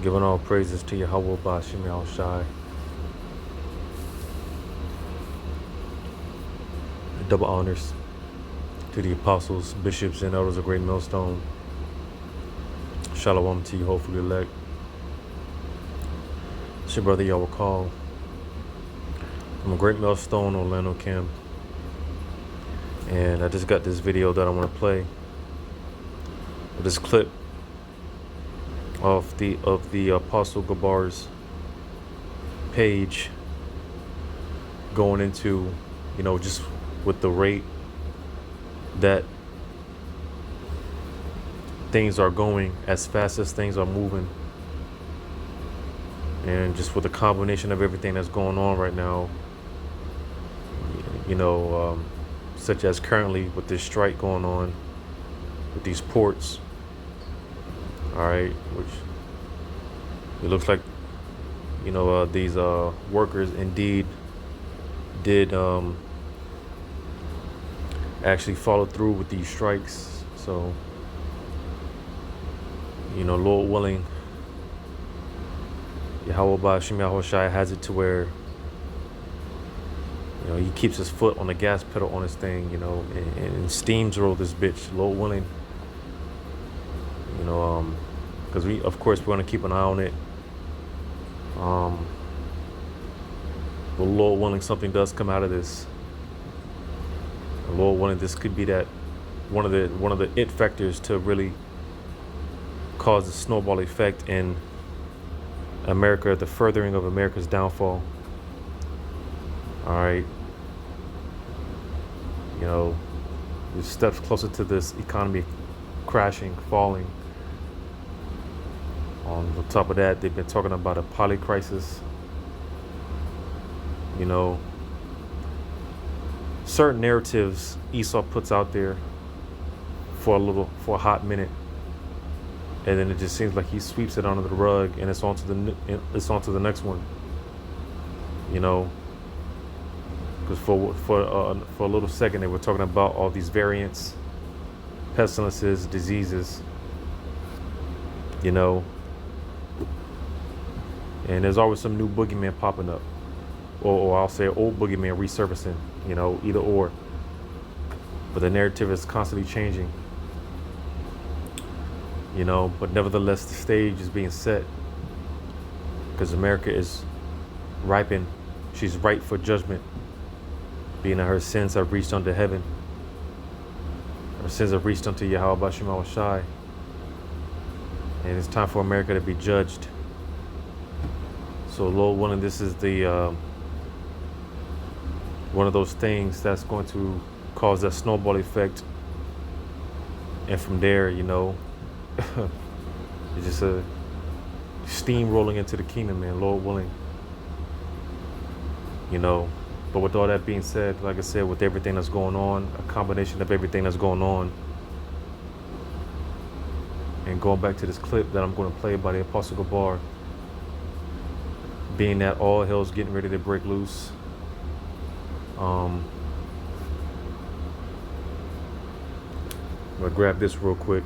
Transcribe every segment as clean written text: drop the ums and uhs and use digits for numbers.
Giving all praises to Yahweh Bashim Yahweh Shai. Double honors to the apostles, bishops, and elders of Great Millstone. Shalom to you, hopefully elect. It's your brother Yahweh Call. I'm a Great Millstone, Orlando Camp. And I just got this video that I want to play. This clip of the Apostle Gabar's page going into, just with the rate that things are going, as fast as things are moving, and just with the combination of everything that's going on right now, such as currently with this strike going on with these ports, all right, which it looks like, these workers indeed did actually follow through with these strikes. So, Lord willing, Yahweh Ba'ashim Yahweh Shai has it to where, he keeps his foot on the gas pedal on his thing, and steamroll this bitch, Lord willing. Because of course, we're going to keep an eye on it. But Lord willing, something does come out of this. And Lord willing, this could be that one of the it factors to really cause a snowball effect in America, the furthering of America's downfall. All right. There's steps closer to this economy crashing, falling. On top of that, they've been talking about a poly crisis. Certain narratives Esau puts out there for a hot minute, and then it just seems like he sweeps it under the rug, and it's on to the next one. Because for a little second they were talking about all these variants, pestilences, diseases, and there's always some new boogeyman popping up, or I'll say old boogeyman resurfacing, either or. But the narrative is constantly changing, but nevertheless the stage is being set, because America is ripened. She's ripe for judgment, being that her sins have reached unto heaven. Her sins have reached unto Yahweh Bashim Yahweh Shai. And it's time for America to be judged. So Lord willing, this is the one of those things that's going to cause that snowball effect. And from there, it's just a steam rolling into the kingdom, man, Lord willing. But with all that being said, like I said, with everything that's going on, a combination of everything that's going on, and going back to this clip that I'm going to play by the Apostle Gabar, being that all hell's getting ready to break loose. I'm going to grab this real quick.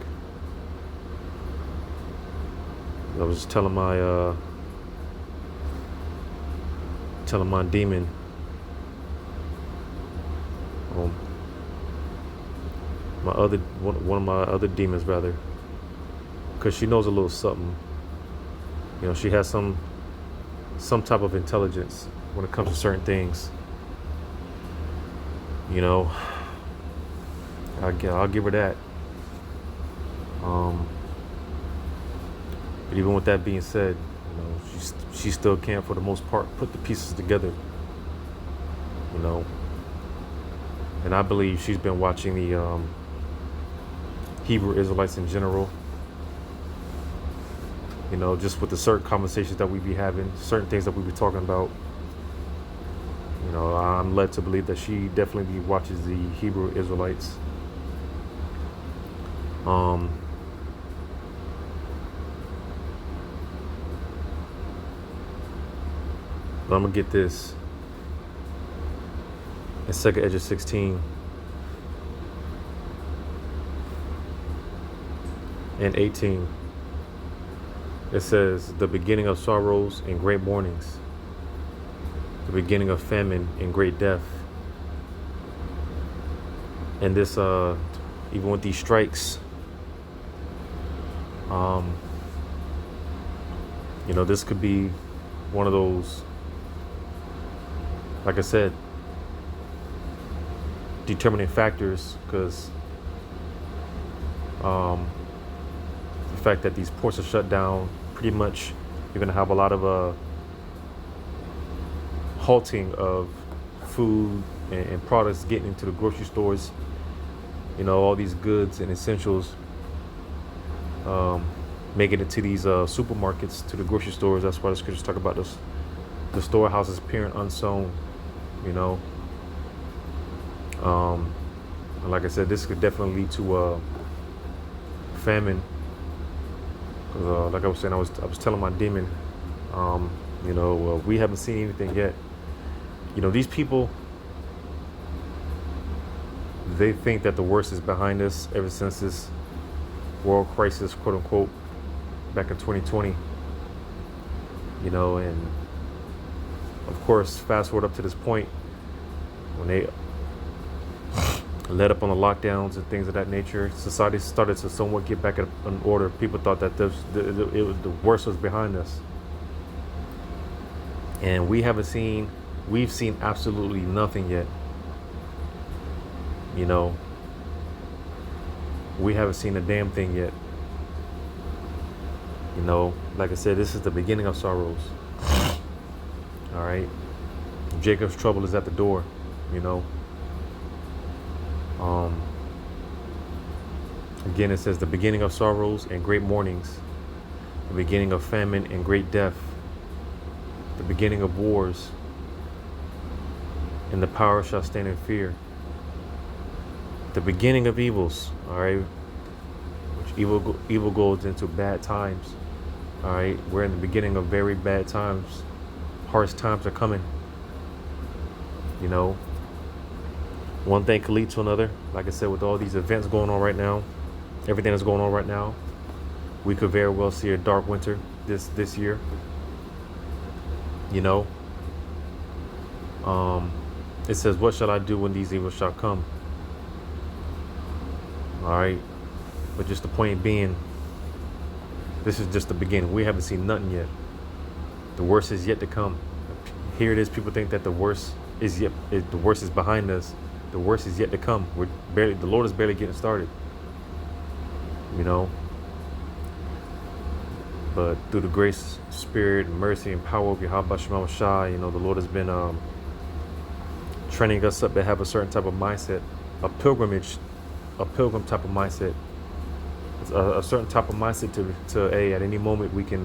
I was telling my demon, one of my other demons rather, because she knows a little something. She has some type of intelligence when it comes to certain things. I'll give her that. But even with that being said, she still can't, for the most part, put the pieces together. And I believe she's been watching the Hebrew Israelites in general. Just with the certain conversations that we be having, certain things that we be talking about. I'm led to believe that she definitely watches the Hebrew Israelites. But I'm gonna get this in 2nd Ezra 16 and 18. It says the beginning of sorrows and great mournings, the beginning of famine and great death. And this, even with these strikes, this could be one of those, like I said, determining factors, because the fact that these ports are shut down, pretty much you're going to have a lot of halting of food and products getting into the grocery stores. All these goods and essentials making it to these supermarkets, to the grocery stores. That's why the scriptures talk about this, the storehouses appearing unsown. And like I said, this could definitely lead to famine. Like I was saying, I was telling my demon, we haven't seen anything yet. These people, they think that the worst is behind us ever since this world crisis, quote unquote, back in 2020. And of course, fast forward up to this point, when they led up on the lockdowns and things of that nature, society started to somewhat get back in order. People thought that the worst was behind us. And we've seen absolutely nothing yet. We haven't seen a damn thing yet. Like I said, this is the beginning of sorrows. All right. Jacob's trouble is at the door, Again, it says the beginning of sorrows and great mournings, the beginning of famine and great death, the beginning of wars, and the power shall stand in fear. The beginning of evils, all right, which evil goes into bad times, all right. We're in the beginning of very bad times. Harsh times are coming. One thing could lead to another. Like I said, with all these events going on right now, everything that's going on right now, we could very well see a dark winter this year. It says, what shall I do when these evils shall come? All right. But just the point being, this is just the beginning. We haven't seen nothing yet. The worst is yet to come. Here it is. People think that the worst is behind us. The worst is yet to come. The Lord is barely getting started. But through the grace, spirit, mercy, and power of Yahweh Shema Shai, the Lord has been training us up to have a certain type of mindset, a pilgrim type of mindset, a certain type of mindset to at any moment we can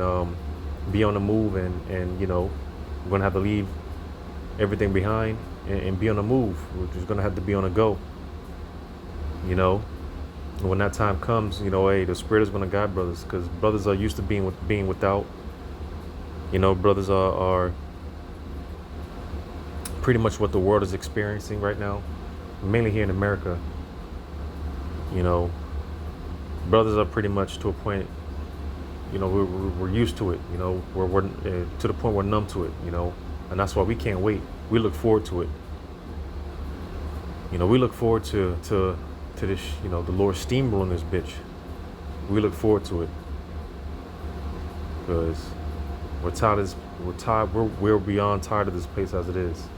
be on the move, and we're gonna have to leave everything behind and be on the move. We're just gonna have to be on the go. And when that time comes, the Spirit is gonna guide brothers, because brothers are used to being without. Brothers are pretty much what the world is experiencing right now, mainly here in America. Brothers are pretty much to a point. We're used to it. We're to the point we're numb to it. And that's why we can't wait. We look forward to it. We look forward to this, the Lord steamrolling this bitch. We look forward to it, because we're beyond tired of this place as it is.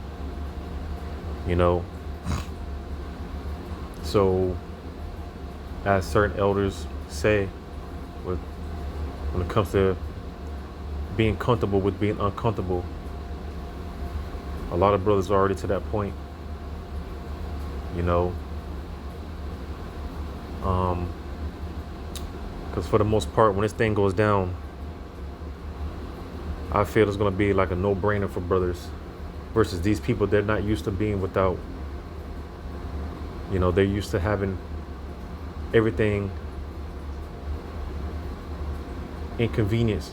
So, as certain elders say, when it comes to being comfortable with being uncomfortable, a lot of brothers are already to that point. Because for the most part, when this thing goes down, I feel it's going to be like a no-brainer for brothers, versus these people. They're not used to being without. They're used to having everything inconvenience.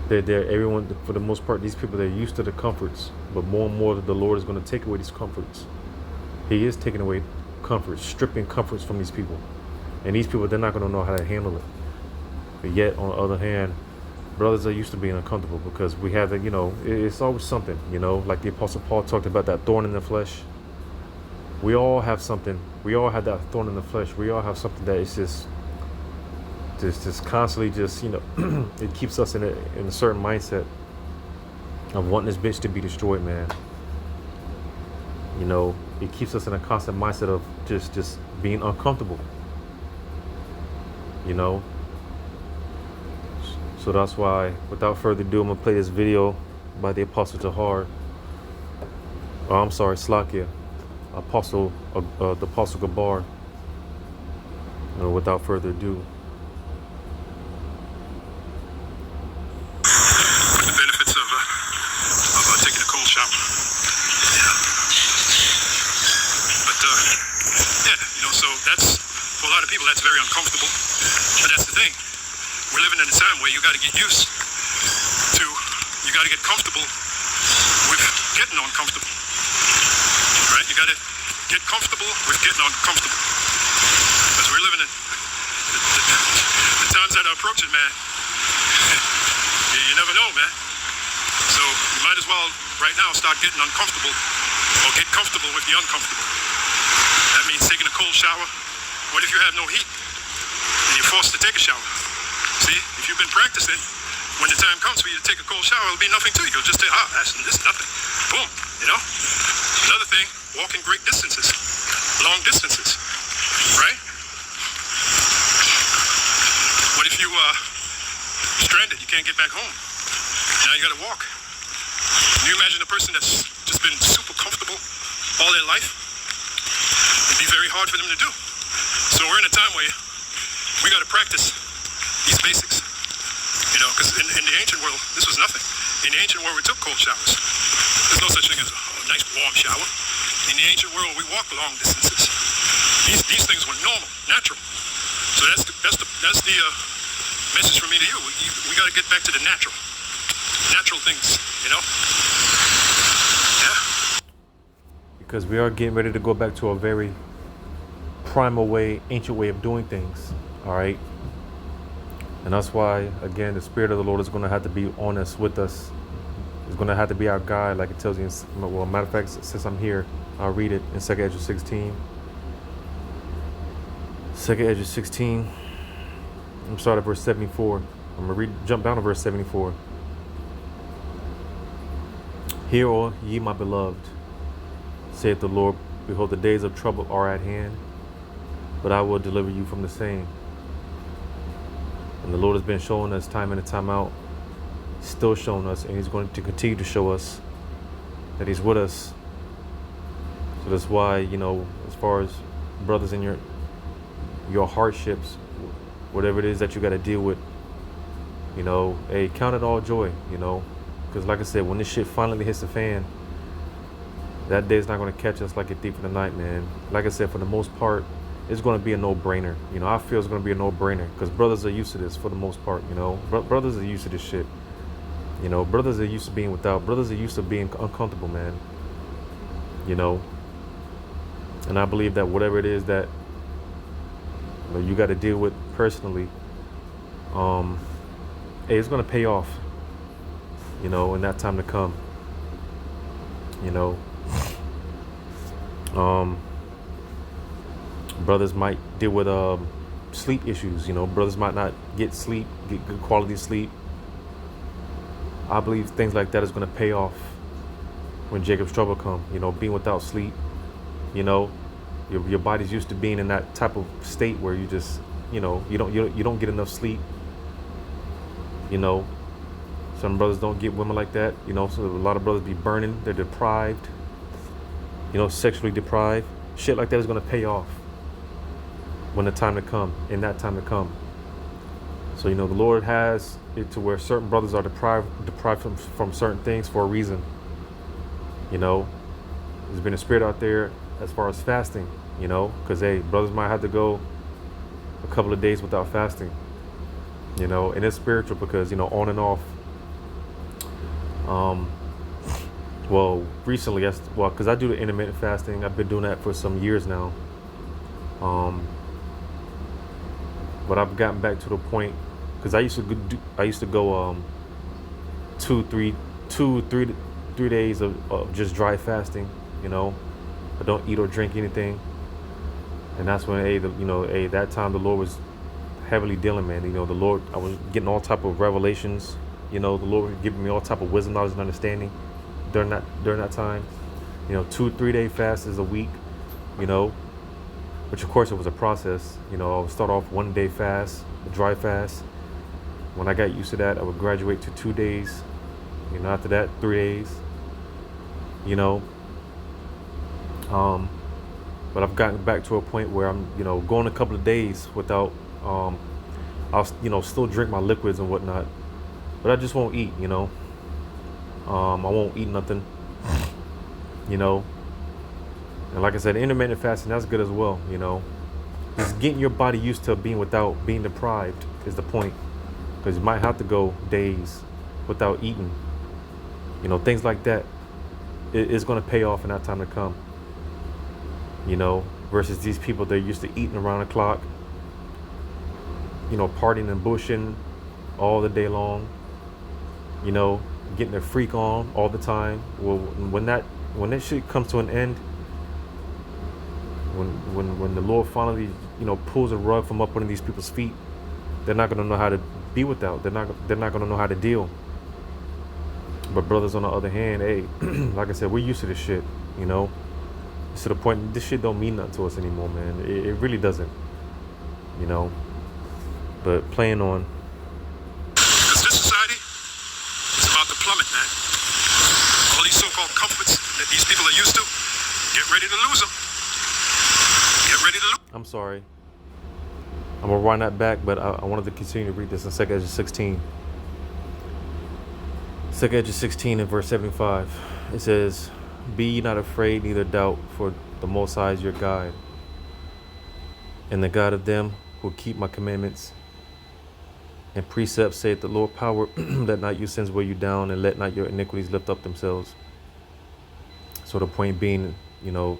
They're everyone, for the most part, these people, they're used to the comforts, but more and more the Lord is going to take away these comforts. He is taking away comforts, stripping comforts from these people. And these people, they're not going to know how to handle it. But yet, on the other hand, brothers are used to being uncomfortable because we have it's always something, like the Apostle Paul talked about that thorn in the flesh. We all have something. We all have that thorn in the flesh. We all have something that is just constantly it keeps us in a certain mindset of wanting this bitch to be destroyed, man. It keeps us in a constant mindset of just being uncomfortable. So that's why, without further ado, I'm gonna play this video by the Apostle Tahar. Oh, I'm sorry, Slakia, the Apostle Gabar. Without further ado. The benefits of taking a cold shower. But so that's, for a lot of people, that's very uncomfortable. But that's the thing. We're living in a time where you got to get comfortable with getting uncomfortable. Right? You got to get comfortable with getting uncomfortable. Because we're living in the times that are approaching, man. You never know, man. So you might as well right now start getting uncomfortable, or get comfortable with the uncomfortable. That means taking a cold shower. What if you have no heat and you're forced to take a shower? See, if you've been practicing, when the time comes for you to take a cold shower, it'll be nothing to you. You'll just say, this is nothing. Boom, Another thing, walking great distances, long distances, right? What if you stranded, you can't get back home? Now you gotta walk. Can you imagine a person that's just been super comfortable all their life? It'd be very hard for them to do. So we're in a time where we gotta practice these basics, because in the ancient world, this was nothing. In the ancient world, we took cold showers. There's no such thing as a nice warm shower. In the ancient world, we walked long distances. These things were normal, natural. So that's the message from me to you. We got to get back to the natural things, Yeah. Because we are getting ready to go back to a very primal way, ancient way of doing things. All right. And that's why, again, the Spirit of the Lord is going to have to be on us, with us. It's going to have to be our guide, like it tells you. Well, matter of fact, since I'm here, I'll read it in 2 Ezra 16. 2 Ezra 16. I'm starting at verse 74. I'm going to jump down to verse 74. Hear, O ye my beloved, saith the Lord, behold, the days of trouble are at hand, but I will deliver you from the same. And the Lord has been showing us time in and time out, still showing us, and he's going to continue to show us that he's with us. So that's why, as far as brothers in your hardships, whatever it is that you got to deal with, hey, count it all joy, because like I said, when this shit finally hits the fan, that day is not going to catch us like a thief in the night, man. Like I said, for the most part, it's going to be a no-brainer. I feel it's going to be a no-brainer because brothers are used to this for the most part, Brothers are used to this shit. Brothers are used to being without. Brothers are used to being uncomfortable, man. And I believe that whatever it is that you got to deal with personally, hey, it's going to pay off, in that time to come, brothers might deal with sleep issues. Brothers might not get good quality sleep. I believe things like that is going to pay off when Jacob's trouble come. Being without sleep. Your body's used to being in that type of state where you just, you don't get enough sleep. Some brothers don't get women like that. So a lot of brothers be burning. They're deprived. Sexually deprived. Shit like that is going to pay off when in that time to come. So, the Lord has it to where certain brothers are deprived from certain things for a reason. There's been a spirit out there as far as fasting, because, hey, brothers might have to go a couple of days without fasting, and it's spiritual because, on and off. Well, recently, because I do the intermittent fasting. I've been doing that for some years now. But I've gotten back to the point, because I used to go two, three, 3 days of just dry fasting. You know, I don't eat or drink anything, and that's when that time the Lord was heavily dealing, man. You know, the Lord, I was getting all type of revelations. You know, the Lord was giving me all type of wisdom, knowledge, and understanding during that time. You know, 2-3 day fast is a week. You know, which of course it was a process. You know, I would start off 1 day fast, a dry fast. When I got used to that, I would graduate to 2 days. You know, after that, 3 days. You know, but I've gotten back to a point where I'm, going a couple of days without, I'll, still drink my liquids and whatnot, but I just won't eat, I won't eat nothing, and like I said, intermittent fasting, that's good as well, just getting your body used to being without being deprived is the point, because you might have to go days without eating, things like that. It's going to pay off in that time to come. Versus these people, they're used to eating around the clock, partying and bushing all the day long, getting their freak on all the time. Well, when that shit comes to an end, when the Lord finally, pulls a rug from up under these people's feet, they're not gonna know how to be without. They're not gonna know how to deal. But brothers, on the other hand, hey, like I said, we're used to this shit, to the point this shit don't mean nothing to us anymore, man. It really doesn't, but playing on. Because this society is about to plummet, man. All these so-called comforts that these people are used to, get ready to lose them. Get ready to lose. I'm sorry, I'm gonna run that back, but I wanted to continue to read this in 2 Ezra 16. 2 Ezra 16 and verse 75. It says, "Be ye not afraid, neither doubt, for the Most High is your guide, and the God of them who keep my commandments and precepts, saith the Lord power, let not your sins weigh you down, and let not your iniquities lift up themselves." So the point being, the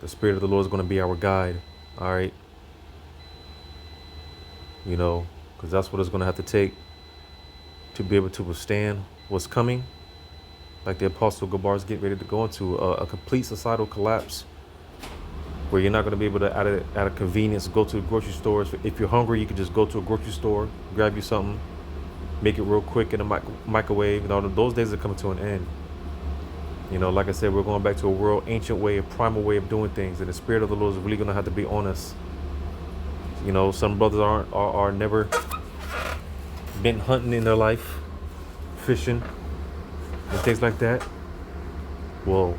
Spirit of the Lord is going to be our guide, all right? Because that's what it's going to have to take to be able to withstand what's coming. Like the Apostle Gabar is getting ready to go into a complete societal collapse, where you're not going to be able to, at a convenience, go to the grocery stores. If you're hungry, you can just go to a grocery store, grab you something, make it real quick in a microwave. Those days are coming to an end. Like I said, we're going back to a world ancient way, a primal way of doing things, and the Spirit of the Lord is really going to have to be on us. Some brothers are never been hunting in their life, fishing, and things like that. Well,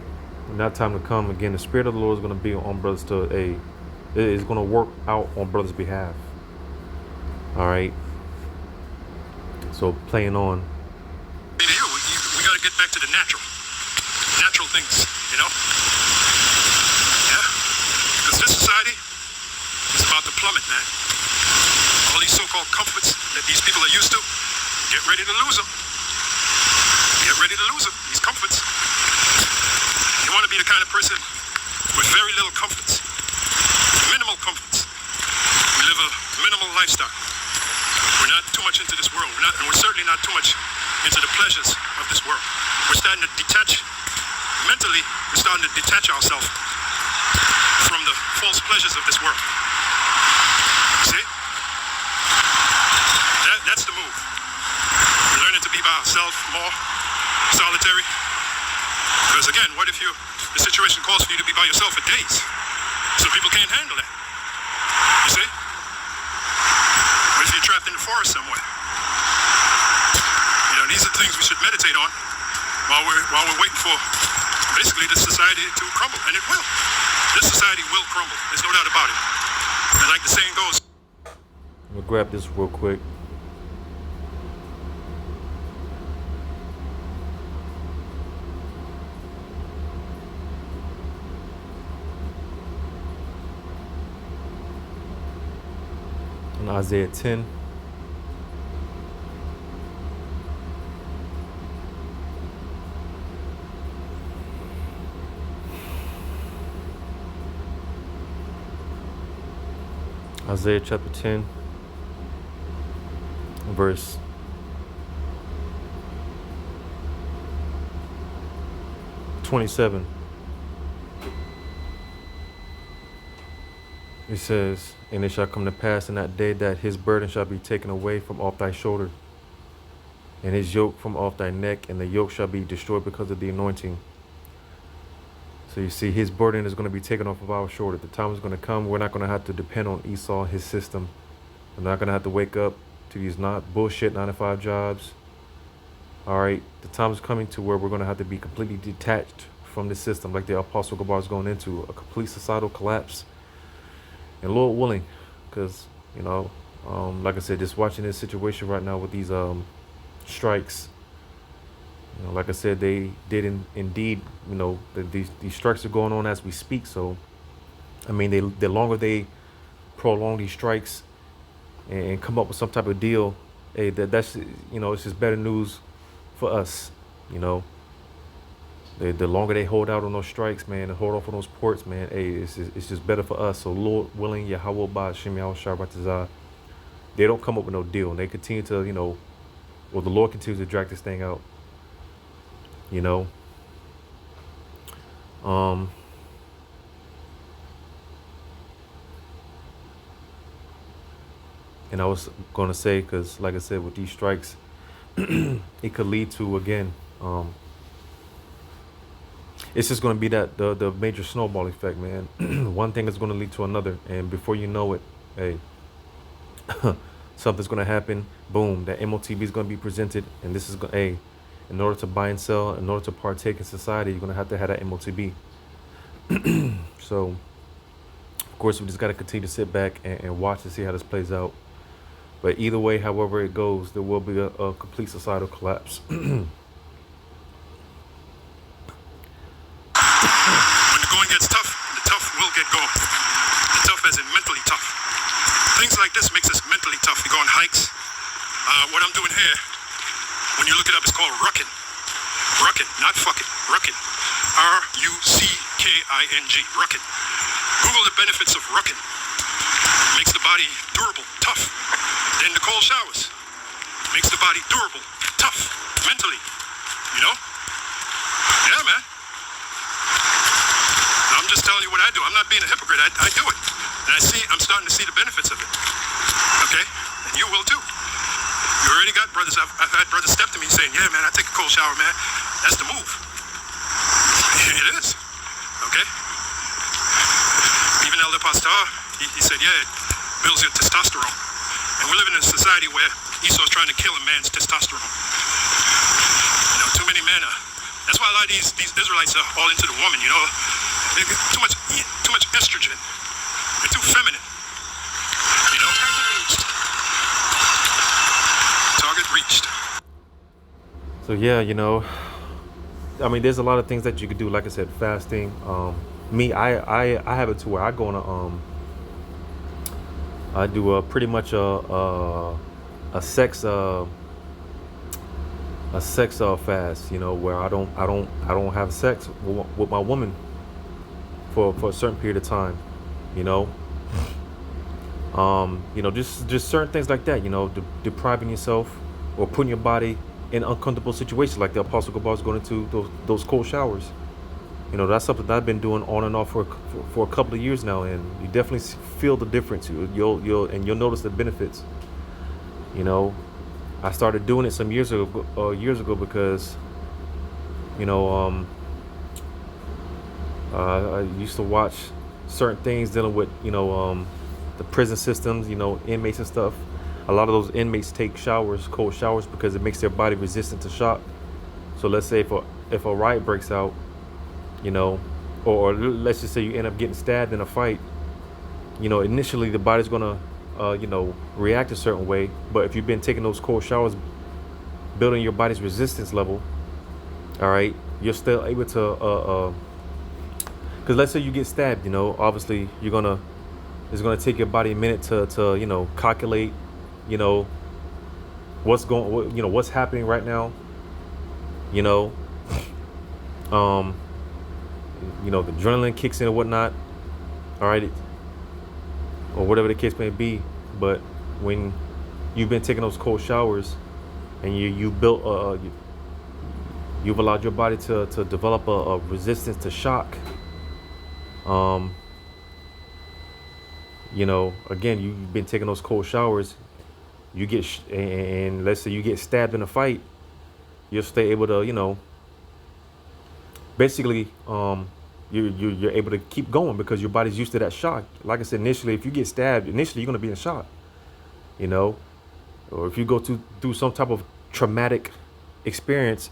when that time to come, again, the Spirit of the Lord is going to be on brothers is going to work out on brothers' behalf. All right. So playing on. We got to get back to the natural things, Yeah. Because this society is about to plummet, man. All these so-called comforts that these people are used to, get ready to lose them. Get ready to lose them, these comforts. You want to be the kind of person with very little comforts, minimal comforts. We live a minimal lifestyle. We're not too much into this world. And we're certainly not too much into the pleasures of this world. We're starting to detach, mentally, we're starting to detach ourselves from the false pleasures of this world. See? That's the move. We're learning to be by ourselves more, solitary. Because again, what if the situation calls for you to be by yourself for days? Some people can't handle that. You see? What if you're trapped in the forest somewhere? These are things we should meditate on while we're waiting for basically this society to crumble. And it will. This society will crumble. There's no doubt about it. And like the saying goes. I'm gonna grab this real quick. In Isaiah 10. Isaiah chapter 10. verse 27. It says, and it shall come to pass in that day that his burden shall be taken away from off thy shoulder, and his yoke from off thy neck, and the yoke shall be destroyed because of the anointing. So you see, his burden is going to be taken off of our shoulder. The time is going to come. We're not going to have to depend on Esau, his system. We're not going to have to wake up to these not bullshit 9-to-5 jobs. All right. The time is coming to where we're going to have to be completely detached from the system, like the Apostle Gabar is going into, a complete societal collapse. And Lord willing, because, you know, like I said, just watching this situation right now with these strikes, you know, like I said, they did indeed, you know, these strikes are going on as we speak. So, I mean, the longer they prolong these strikes and come up with some type of deal, hey, that's, you know, it's just better news for us, you know. The longer they hold out on those strikes, man, and hold off on those ports, man, hey, it's just better for us. So, Lord willing, Yahweh Ba'Shem Yahushua Batazah, they don't come up with no deal. And they continue to, you know, well, the Lord continues to drag this thing out, you know. And I was going to say, because, like I said, with these strikes, it could lead to, again, it's just going to be that the major snowball effect, man. One thing is going to lead to another, and before you know it, hey, something's going to happen. Boom, that MOTB is going to be presented, and this is going, hey, in order to buy and sell, in order to partake in society, you're going to have that MOTB. So, of course, we just got to continue to sit back and watch and see how this plays out. But either way, however it goes, there will be a complete societal collapse. When the going gets tough, the tough will get going. The tough as in mentally tough. Things like this makes us mentally tough. We go on hikes. What I'm doing here, when you look it up, it's called rucking. Rucking, not fucking. Rucking. R-U-C-K-I-N-G. Rucking. Google the benefits of rucking. Makes the body durable, tough. Then the cold showers. Makes the body durable, tough, mentally. You know? Yeah, man. I'm just telling you what I do. I'm not being a hypocrite. I do it. And I'm starting to see the benefits of it. Okay? And you will too. You already got brothers. I've had brothers step to me saying, yeah, man, I take a cold shower, man. That's the move. It is. Okay? Even Elder Pastor, he said, yeah, it builds your testosterone. And we're living in a society where Esau's trying to kill a man's testosterone. You know, too many men are. That's why a lot of these Israelites are all into the woman, you know. They get too much estrogen. They're too feminine. You know? Target reached. So yeah, you know, I mean, there's a lot of things that you could do. Like I said, fasting. Me, I have it to where I go on I do pretty much a sex fast. You know, where I don't have sex with my woman for a certain period of time. You know, just certain things like that. You know, depriving yourself or putting your body in uncomfortable situations, like the Apostle Gabar is going into those cold showers. You know, that's something that I've been doing on and off for a couple of years now, and you definitely feel the difference. You'll notice the benefits. You know, I started doing it some years ago because, you know, I used to watch certain things dealing with, you know, the prison systems, you know, inmates and stuff. A lot of those inmates take cold showers, because it makes their body resistant to shock. So let's say if a riot breaks out, you know, or let's just say you end up getting stabbed in a fight, you know, initially the body's gonna, you know, react a certain way. But if you've been taking those cold showers, building your body's resistance level, all right, you're still able to, because let's say you get stabbed, you know, obviously it's gonna take your body a minute to you know, calculate, you know, what's happening right now, you know, you know, the adrenaline kicks in and whatnot, all right, or whatever the case may be. But when you've been taking those cold showers, and you've allowed your body to develop a resistance to shock. Again, you've been taking those cold showers. You get and let's say you get stabbed in a fight, you'll stay able to, basically, you're able to keep going because your body's used to that shock. Like I said, initially, if you get stabbed, initially you're gonna be in shock, or if you go through some type of traumatic experience,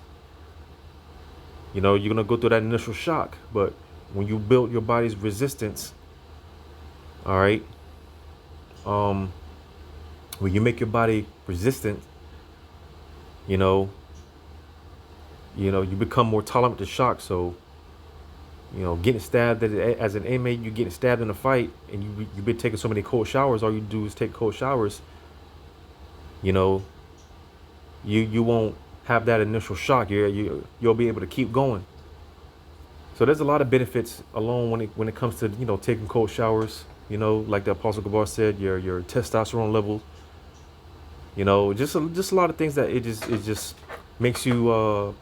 you're gonna go through that initial shock. But when you build your body's resistance, all right, when you make your body resistant, you become more tolerant to shock. So, getting stabbed as an inmate, you getting stabbed in a fight, and you've been taking so many cold showers. All you do is take cold showers. You won't have that initial shock. You'll be able to keep going. So there's a lot of benefits alone when it comes to taking cold showers. Like the Apostle Gabar said, your testosterone level. Just a lot of things that it just makes you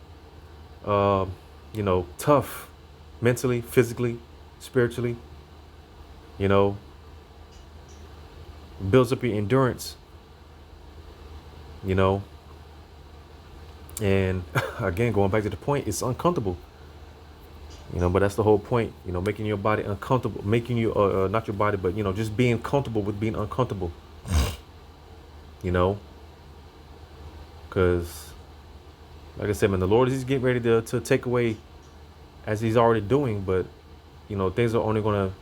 tough, mentally, physically, spiritually. Builds up your endurance. And again, going back to the point, it's uncomfortable. But that's the whole point. Making your body uncomfortable, making you not your body, but just being comfortable with being uncomfortable. Because, like I said, man, the Lord is getting ready to take away, as He's already doing. But things are only going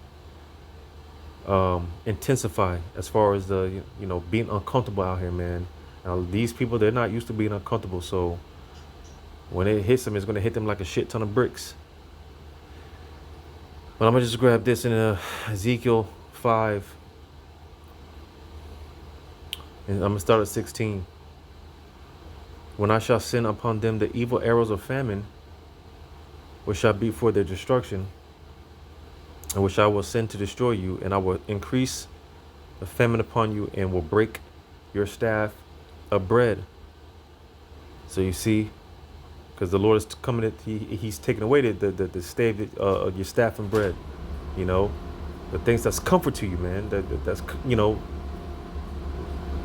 to intensify as far as the being uncomfortable out here, man. Now, these people, they're not used to being uncomfortable, so when it hits them, it's going to hit them like a shit ton of bricks. But I'm going to just grab this in Ezekiel 5. And I'm going to start at 16. When I shall send upon them the evil arrows of famine, which shall be for their destruction, and which I will send to destroy you, and I will increase the famine upon you, and will break your staff of bread. So you see, because the Lord is coming, He's taking away the stave of your staff and bread. The things that's comfort to you, man. That's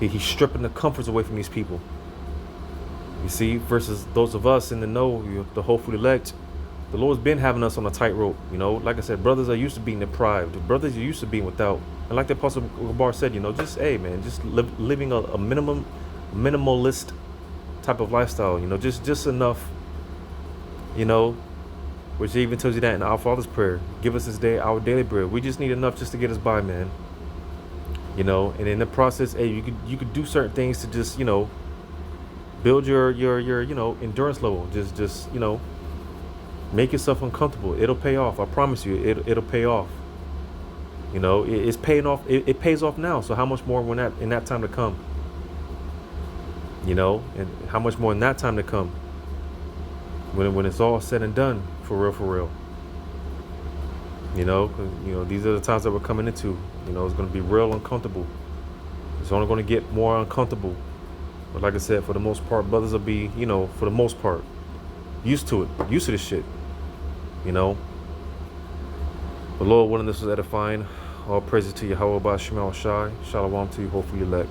He's stripping the comforts away from these people. You see, versus those of us in the know, the hopeful elect. The Lord's been having us on a tightrope. Like I said, brothers are used to being deprived. Brothers are used to being without. And like the Apostle Gabar said, just living a minimalist type of lifestyle. Just enough. Which even tells you that in our Father's prayer. Give us this day our daily bread. We just need enough just to get us by, man. And in the process, hey, you could do certain things to just build your endurance level. Just make yourself uncomfortable. It'll pay off. I promise you, it'll pay off. It's paying off. It pays off now. So how much more in that time to come? And how much more in that time to come? When it's all said and done, for real. Because these are the times that we're coming into. It's going to be real uncomfortable. It's only going to get more uncomfortable. But like I said, for the most part, brothers will be, for the most part, used to it, used to this shit. The Lord willing, this was edifying. All praises to Yahweh by Shemal Shai. Shalom to you, hopefully elect.